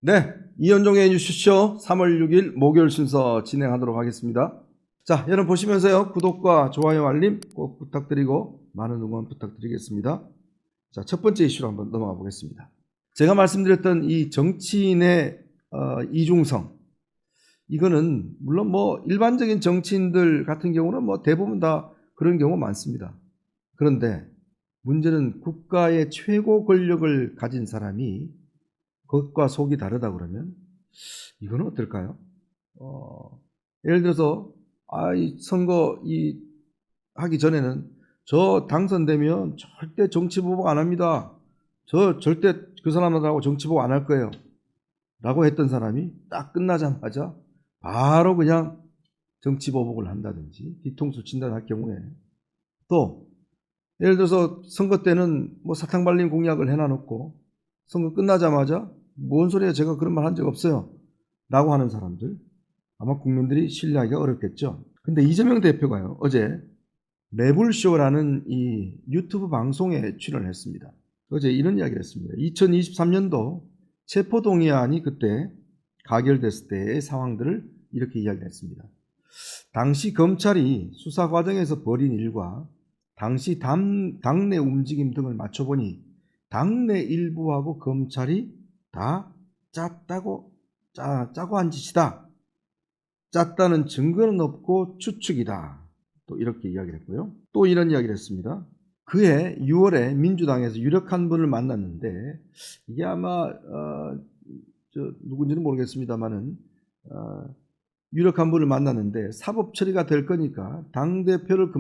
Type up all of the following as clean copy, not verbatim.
네, 이현종의 뉴스쇼 3월 6일 목요일 순서 진행하도록 하겠습니다. 자, 여러분 보시면서요, 구독과 좋아요, 알림 꼭 부탁드리고 많은 응원 부탁드리겠습니다. 자, 첫 번째 이슈로 한번 넘어가 보겠습니다. 제가 말씀드렸던 이 정치인의 이중성, 이거는 물론 뭐 일반적인 정치인들 같은 경우는 뭐 대부분 다 그런 경우 많습니다. 그런데 문제는 국가의 최고 권력을 가진 사람이 겉과 속이 다르다 그러면 이거는 어떨까요? 예를 들어서 이 선거 하기 전에는 저 당선되면 절대 정치 보복 안 합니다. 저 절대 그 사람들하고 정치 보복 안 할 거예요. 라고 했던 사람이 딱 끝나자마자 바로 그냥 정치 보복을 한다든지 뒤통수 친다는 할 경우에, 또 예를 들어서 선거 때는 뭐 사탕 발린 공약을 해놔놓고 선거 끝나자마자 뭔 소리야, 제가 그런 말 한 적 없어요 라고 하는 사람들, 아마 국민들이 신뢰하기가 어렵겠죠. 근데 이재명 대표가요, 어제 매불쇼라는 이 유튜브 방송에 출연을 했습니다. 어제 이런 이야기를 했습니다. 2023년도 체포동의안이 그때 가결됐을 때의 상황들을 이렇게 이야기를 했습니다. 당시 검찰이 수사 과정에서 벌인 일과 당시 당내 움직임 등을 맞춰보니 당내 일부하고 검찰이 다 짜고 한 짓이다. 짰다는 증거는 없고 추측이다. 또 이렇게 이야기를 했고요. 또 이런 이야기를 했습니다. 그해 6월에 민주당에서 유력한 분을 만났는데, 이게 아마 누군지는 모르겠습니다만은 유력한 분을 만났는데 사법 처리가 될 거니까 당대표를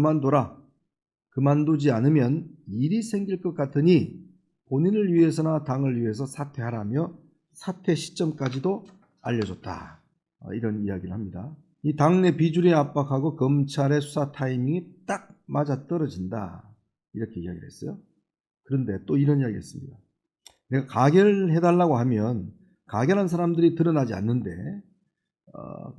그만두지 않으면 일이 생길 것 같으니 본인을 위해서나 당을 위해서 사퇴하라며 사퇴 시점까지도 알려줬다. 이런 이야기를 합니다. 이 당내 비주류 압박하고 검찰의 수사 타이밍이 딱 맞아떨어진다. 이렇게 이야기를 했어요. 그런데 또 이런 이야기를 했습니다. 내가 가결해달라고 하면 가결한 사람들이 드러나지 않는데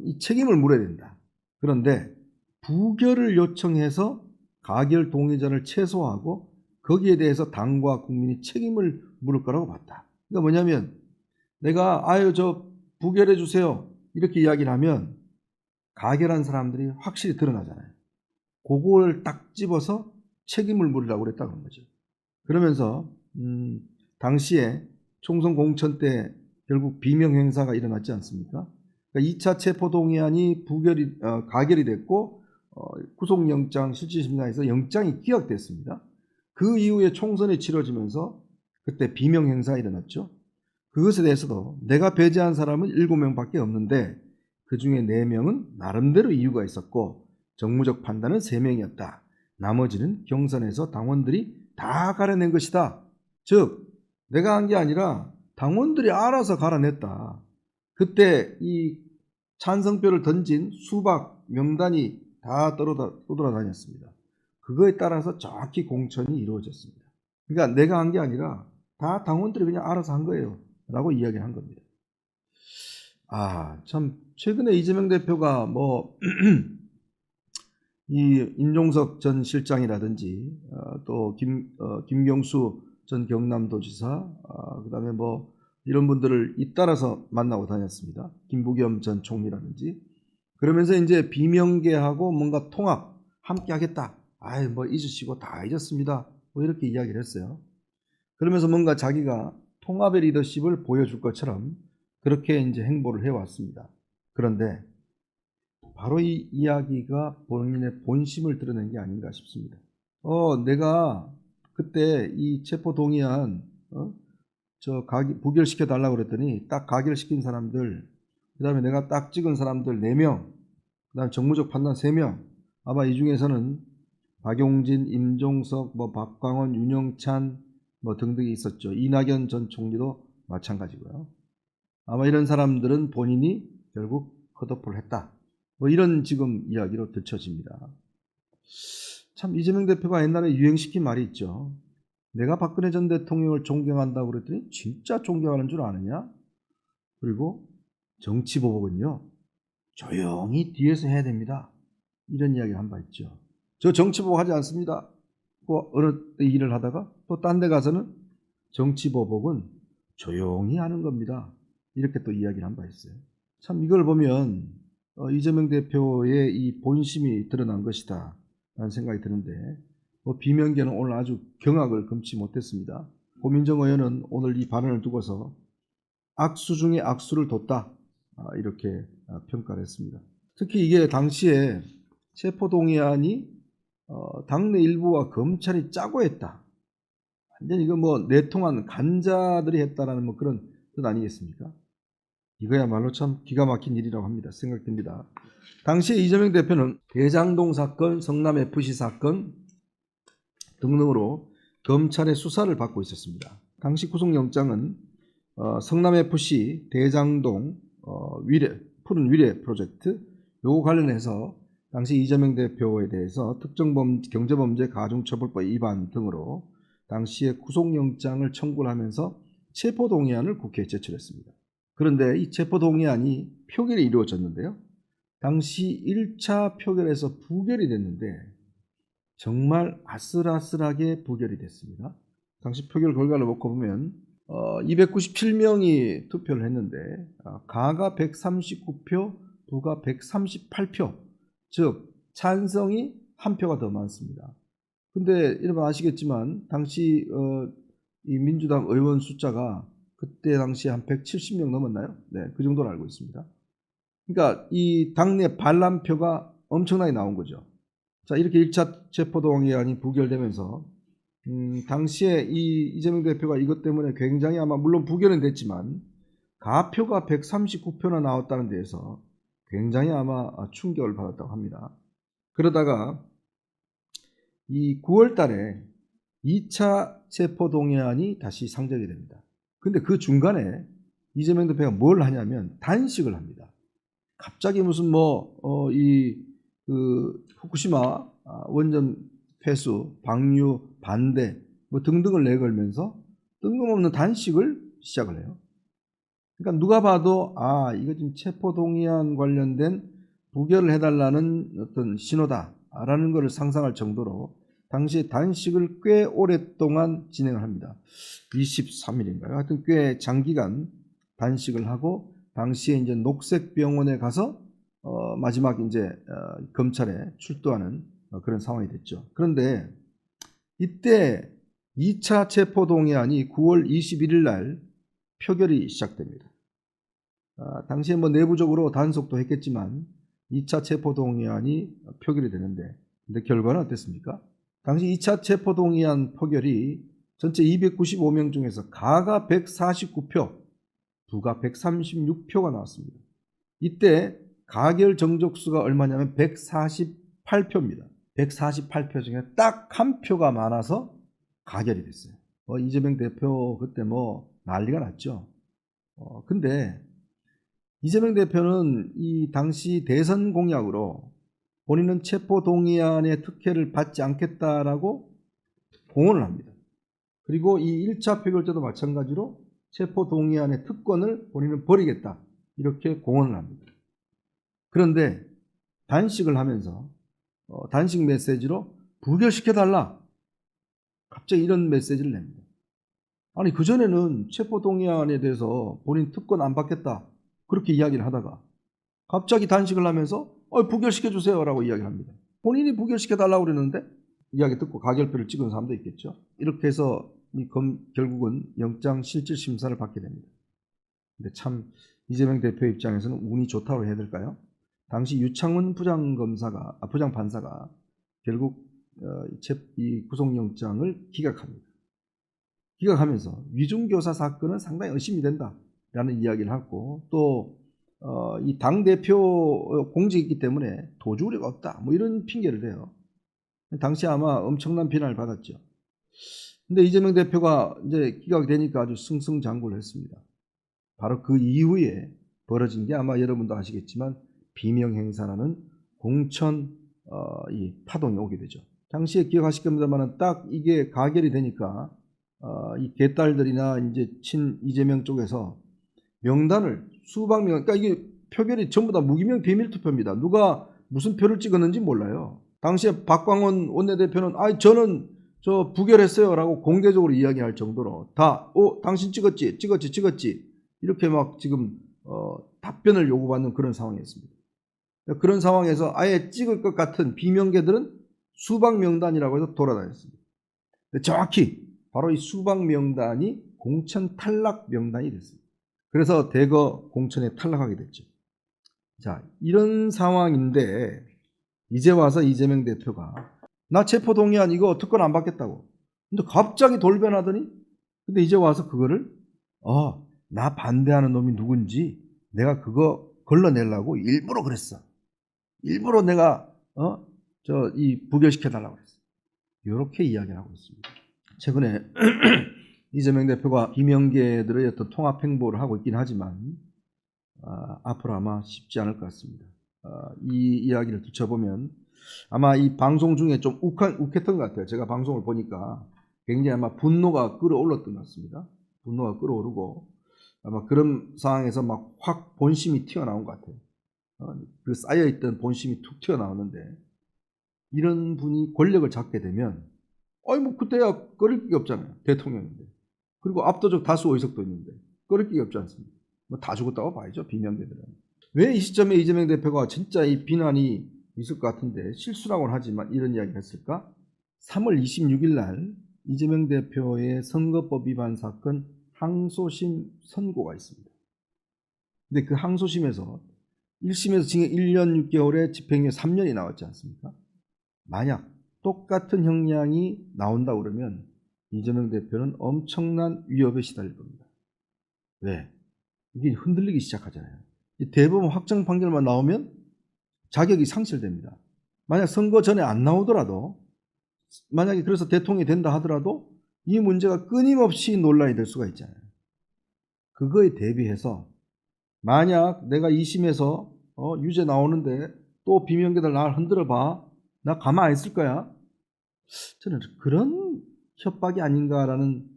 이 책임을 물어야 된다. 그런데 부결을 요청해서 가결 동의자를 최소화하고 거기에 대해서 당과 국민이 책임을 물을 거라고 봤다. 그러니까 뭐냐면 내가 저 부결해 주세요 이렇게 이야기를 하면 가결한 사람들이 확실히 드러나잖아요. 그걸 딱 집어서 책임을 물으라고 그랬다는 거죠. 그러면서 당시에 총선 공천 때 결국 비명 행사가 일어났지 않습니까? 그러니까 2차 체포동의안이 가결이 됐고 구속영장 실질심사에서 영장이 기각됐습니다. 그 이후에 총선이 치러지면서 그때 비명 행사가 일어났죠. 그것에 대해서도 내가 배제한 사람은 7명밖에 없는데 그중에 4명은 나름대로 이유가 있었고 정무적 판단은 3명이었다. 나머지는 경선에서 당원들이 다 갈아낸 것이다. 즉 내가 한 게 아니라 당원들이 알아서 갈아냈다. 그때 이 찬성표를 던진 수박 명단이 다 떠돌아다녔습니다. 그거에 따라서 정확히 공천이 이루어졌습니다. 그러니까 내가 한 게 아니라 다 당원들이 그냥 알아서 한 거예요 라고 이야기를 한 겁니다. 참 최근에 이재명 대표가 이 임종석 전 실장이라든지 또 김경수 전 경남도지사, 그다음에 이런 분들을 잇따라서 만나고 다녔습니다. 김부겸 전 총리라든지. 그러면서 이제 비명계하고 뭔가 통합 함께 하겠다. 잊으시고 다 잊었습니다. 이렇게 이야기를 했어요. 그러면서 뭔가 자기가 통합의 리더십을 보여줄 것처럼 그렇게 이제 행보를 해왔습니다. 그런데 바로 이 이야기가 본인의 본심을 드러낸 게 아닌가 싶습니다. 내가 그때 이 체포동의안 부결시켜 달라고 그랬더니 딱 가결시킨 사람들, 그 다음에 내가 딱 찍은 사람들 4명, 그 다음에 정무적 판단 3명, 아마 이 중에서는 박용진, 임종석, 박광원, 윤영찬 등등이 있었죠. 이낙연 전 총리도 마찬가지고요. 아마 이런 사람들은 본인이 결국 컷오프를 했다. 이런 지금 이야기로 들춰집니다. 참 이재명 대표가 옛날에 유행시킨 말이 있죠. 내가 박근혜 전 대통령을 존경한다고 그랬더니 진짜 존경하는 줄 아느냐? 그리고 정치보복은요, 조용히 뒤에서 해야 됩니다. 이런 이야기를 한 바 있죠. 저 정치보복 하지 않습니다. 어느 때 일을 하다가 또 딴 데 가서는 정치보복은 조용히 하는 겁니다. 이렇게 또 이야기를 한 바 있어요. 참 이걸 보면 이재명 대표의 이 본심이 드러난 것이다 라는 생각이 드는데 비명계는 오늘 아주 경악을 금치 못했습니다. 고민정 의원은 오늘 이 발언을 두고서 악수 중에 악수를 뒀다 이렇게 평가를 했습니다. 특히 이게 당시에 체포동의안이 당내 일부와 검찰이 짜고 했다. 완전 이거 내통한 간자들이 했다라는 그런 뜻 아니겠습니까? 이거야말로 참 기가 막힌 일이라고 합니다. 생각됩니다. 당시에 이재명 대표는 대장동 사건, 성남FC 사건 등등으로 검찰의 수사를 받고 있었습니다. 당시 구속영장은 성남FC, 대장동, 푸른 위례 프로젝트 요거 관련해서 당시 이재명 대표에 대해서 경제범죄 가중처벌법 위반 등으로 당시에 구속영장을 청구를 하면서 체포동의안을 국회에 제출했습니다. 그런데 이 체포동의안이 표결이 이루어졌는데요. 당시 1차 표결에서 부결이 됐는데 정말 아슬아슬하게 부결이 됐습니다. 당시 표결 결과를 놓고 보면 297명이 투표를 했는데 가가 139표, 부가 138표, 즉 찬성이 한 표가 더 많습니다. 근데 여러분 아시겠지만 당시 이 민주당 의원 숫자가 그때 당시에 한 170명 넘었나요? 네, 그 정도로 알고 있습니다. 그러니까 이 당내 반란표가 엄청나게 나온 거죠. 자, 이렇게 1차 체포동의안이 부결되면서 당시에 이 이재명 대표가 이것 때문에 굉장히 아마 물론 부결은 됐지만 가표가 139표나 나왔다는 데에서 굉장히 아마 충격을 받았다고 합니다. 그러다가 이 9월 달에 2차 체포동의안이 다시 상정이 됩니다. 근데 그 중간에 이재명 대표가 뭘 하냐면 단식을 합니다. 갑자기 무슨 후쿠시마 원전 폐수, 방류 반대 등등을 내걸면서 뜬금없는 단식을 시작을 해요. 그러니까 누가 봐도 이거 지금 체포동의안 관련된 부결을 해달라는 어떤 신호다라는 것을 상상할 정도로 당시에 단식을 꽤 오랫동안 진행을 합니다. 23일인가요? 하여튼 꽤 장기간 단식을 하고 당시에 이제 녹색병원에 가서 마지막 이제 검찰에 출두하는 그런 상황이 됐죠. 그런데 이때 2차 체포동의안이 9월 21일 날 표결이 시작됩니다. 당시에 내부적으로 단속도 했겠지만 2차 체포동의안이 표결이 되는데 근데 결과는 어땠습니까? 당시 2차 체포동의안 표결이 전체 295명 중에서 가가 149표, 부가 136표가 나왔습니다. 이때 가결 정족수가 얼마냐면 148표입니다. 148표 중에 딱 한 표가 많아서 가결이 됐어요. 이재명 대표 그때 난리가 났죠. 근데 이재명 대표는 이 당시 대선 공약으로 본인은 체포동의안의 특혜를 받지 않겠다라고 공언을 합니다. 그리고 이 1차 표결 때도 마찬가지로 체포동의안의 특권을 본인은 버리겠다 이렇게 공언을 합니다. 그런데 단식을 하면서 단식 메시지로 부결시켜달라 갑자기 이런 메시지를 냅니다. 아니 그전에는 체포동의안에 대해서 본인 특권 안 받겠다 그렇게 이야기를 하다가 갑자기 단식을 하면서 부결시켜주세요 라고 이야기를 합니다. 본인이 부결시켜달라고 그랬는데 이야기 듣고 가결표를 찍은 사람도 있겠죠. 이렇게 해서 결국은 영장 실질 심사를 받게 됩니다. 근데 참 이재명 대표 입장에서는 운이 좋다고 해야 될까요? 당시 유창훈 부장판사가 결국 이 구속영장을 기각합니다. 기각하면서 위중교사 사건은 상당히 의심이 된다라는 이야기를 하고 또 이 당대표 공직이 있기 때문에 도주 우려가 없다 이런 핑계를 대요. 당시 아마 엄청난 비난을 받았죠. 근데 이재명 대표가 이제 기각이 되니까 아주 승승장구를 했습니다. 바로 그 이후에 벌어진 게 아마 여러분도 아시겠지만 비명행사라는 공천 이 파동이 오게 되죠. 당시에 기억하실 겁니다만 딱 이게 가결이 되니까 이 개딸들이나 이제 친 이재명 쪽에서 명단을 수박 명, 그러니까 이게 표결이 전부 다 무기명 비밀 투표입니다. 누가 무슨 표를 찍었는지 몰라요. 당시에 박광원 원내대표는 저는 부결했어요라고 공개적으로 이야기할 정도로 다 당신 찍었지. 이렇게 막 지금 답변을 요구받는 그런 상황이었습니다. 그런 상황에서 아예 찍을 것 같은 비명계들은 수박 명단이라고 해서 돌아다녔습니다. 정확히 바로 이 수박 명단이 공천 탈락 명단이 됐습니다. 그래서 대거 공천에 탈락하게 됐죠. 자, 이런 상황인데 이제 와서 이재명 대표가 나 체포동의안 이거 특권 안 받겠다고. 근데 갑자기 돌변하더니 근데 이제 와서 그거를 나 반대하는 놈이 누군지 내가 그거 걸러내려고 일부러 그랬어. 일부러 내가 부결시켜 달라고 그랬어. 이렇게 이야기를 하고 있습니다. 최근에 이재명 대표가 비명계들의 어떤 통합 행보를 하고 있긴 하지만 앞으로 아마 쉽지 않을 것 같습니다. 이 이야기를 붙여보면 아마 이 방송 중에 좀 욱했던 것 같아요. 제가 방송을 보니까 굉장히 아마 분노가 끌어올랐던 것 같습니다. 분노가 끌어오르고 아마 그런 상황에서 막 확 본심이 튀어나온 것 같아요. 그 쌓여있던 본심이 툭 튀어나오는데 이런 분이 권력을 잡게 되면 뭐 그때야 꺼릴 게 없잖아요. 대통령인데. 그리고 압도적 다수 의석도 있는데 꺼릴 게 없지 않습니까? 뭐 다 죽었다고 봐야죠. 비명계들은. 왜 이 시점에 이재명 대표가 진짜 이 비난이 있을 것 같은데 실수라고는 하지만 이런 이야기를 했을까? 3월 26일 날 이재명 대표의 선거법 위반 사건 항소심 선고가 있습니다. 근데 그 항소심에서 1심에서 징역 1년 6개월에 집행유예 3년이 나왔지 않습니까? 만약 똑같은 형량이 나온다 그러면 이재명 대표는 엄청난 위협에 시달릴 겁니다. 왜? 이게 흔들리기 시작하잖아요. 대법원 확정 판결만 나오면 자격이 상실됩니다. 만약 선거 전에 안 나오더라도 만약에 그래서 대통령이 된다 하더라도 이 문제가 끊임없이 논란이 될 수가 있잖아요. 그거에 대비해서 만약 내가 2심에서 유죄 나오는데 또 비명계들 날 흔들어 봐. 나 가만 안 있을 거야. 저는 그런 협박이 아닌가라는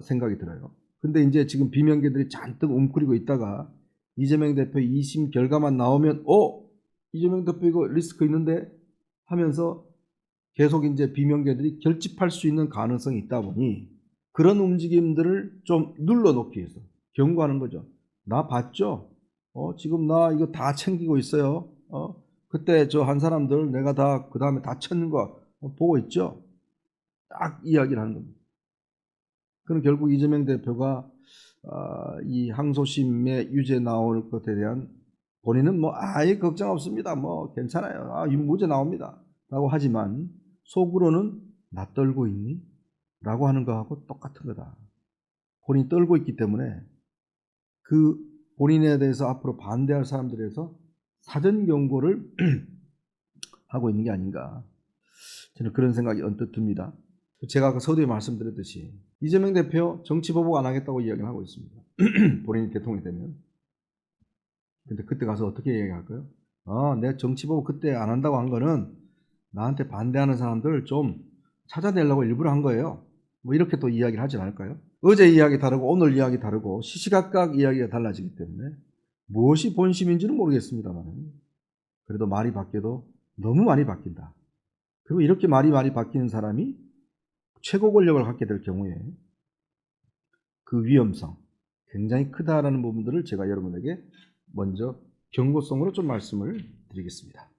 생각이 들어요. 근데 이제 지금 비명계들이 잔뜩 웅크리고 있다가 이재명 대표 2심 결과만 나오면 이재명 대표 이거 리스크 있는데 하면서 계속 이제 비명계들이 결집할 수 있는 가능성이 있다 보니 그런 움직임들을 좀 눌러놓기 위해서 경고하는 거죠. 나 봤죠? 지금 나 이거 다 챙기고 있어요. 그때 저 한 사람들 내가 다 그 다음에 다 찾는 거 보고 있죠? 딱 이야기를 하는 겁니다. 그럼 결국 이재명 대표가 이 항소심에 유죄 나올 것에 대한 본인은 뭐 아예 걱정 없습니다. 뭐 괜찮아요. 무죄 나옵니다. 라고 하지만 속으로는 나 떨고 있니? 라고 하는 거하고 똑같은 거다. 본인이 떨고 있기 때문에 그 본인에 대해서 앞으로 반대할 사람들에서 사전 경고를 하고 있는 게 아닌가. 저는 그런 생각이 언뜻 듭니다. 제가 아까 서두에 말씀드렸듯이 이재명 대표 정치 보복 안 하겠다고 이야기를 하고 있습니다. 본인이 대통령이 되면. 근데 그때 가서 어떻게 이야기할까요? 내 정치 보복 그때 안 한다고 한 거는 나한테 반대하는 사람들 좀 찾아내려고 일부러 한 거예요. 뭐 이렇게 또 이야기를 하지 않을까요? 어제 이야기 다르고 오늘 이야기 다르고 시시각각 이야기가 달라지기 때문에 무엇이 본심인지는 모르겠습니다만 그래도 말이 바뀌어도 너무 많이 바뀐다. 그리고 이렇게 말이 많이 바뀌는 사람이 최고 권력을 갖게 될 경우에 그 위험성 굉장히 크다라는 부분들을 제가 여러분에게 먼저 경고성으로 좀 말씀을 드리겠습니다.